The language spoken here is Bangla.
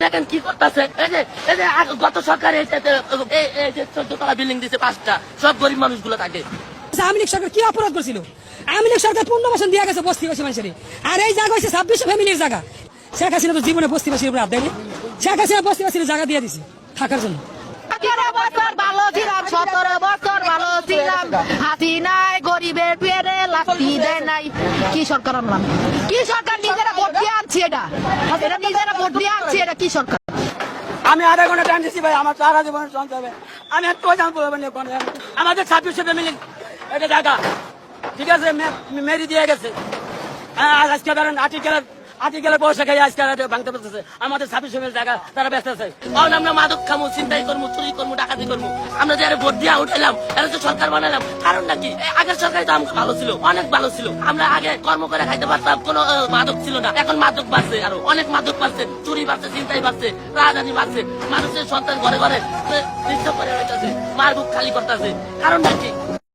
দেখেন কি করতেছে, এই যে গত সরকারে এই যে 14 তলা বিল্ডিং দিছে 5টা, সব গরিব মানুষগুলো থাকে। আওয়ামী লীগ সরকার কি অপরাধ করছিল? আওয়ামী লীগ সরকার পুনর্বাসন দিয়ে গেছে বস্তিবাসী মানুষের, আর এই জায়গা হচ্ছে 26 ফ্যামিলির জায়গা। শেখ হাসিনা তো জীবনে বস্তিবাসীর উপর হাত দেয়নি। শেখ হাসিনা বস্তিবাসীর জায়গা দিয়ে দিছে থাকার জন্য। 17 বছর ভালো ছিলাম, 17 বছর ভালো ছিলাম, হাসিনাই গরিবের পেরে লাথি দেয় নাই। কি সরকার আনলাম? কি সরকার? নিজেরা ভোট দিয়ে আনছি, এটা নিজেরা ভোট দিয়ে আনছি, এটা কি সরকার? আমি আধা ঘন্টা টাইম দিচ্ছি ভাই, আমার সারা জীবনের সঞ্চয় হবে। আমি আর তো জানবো আমাদের 26 ফ্যামিলি এটা জায়গা, ঠিক আছে, মেরি দিয়ে গেছে। আজকে ধরেন আর্টিকেলের পয়সা খাই আজকে ভাঙতে পারতেছে আমাদের 26 ফ্যামিলি জায়গা, তারা ব্যস্ত আছে। আমরা মাদক খামু, চিন্তাই করবো, চুরি করবো, ডাকাতি করবো। আমরা যারা ভোট দিয়ে উঠাইলাম, এরা তো সরকার বানালাম, কারণ নাকি আগের সরকারি তো আমাকে ভালো ছিল, অনেক ভালো ছিল। আমরা আগে কর্ম করে খাইতে পারতাম, কোনো মাদক ছিল না। এখন মাদক বাড়ছে, আরো অনেক মাদক বাড়ছে, চুরি বাড়ছে, চিন্তাই বাড়ছে, রাজধানী বাড়ছে। মানুষের সন্তান ঘরে ঘরে ডিস্টার্ব করে হইতেছে, মার বুক খালি করতেছে, কারণ নাকি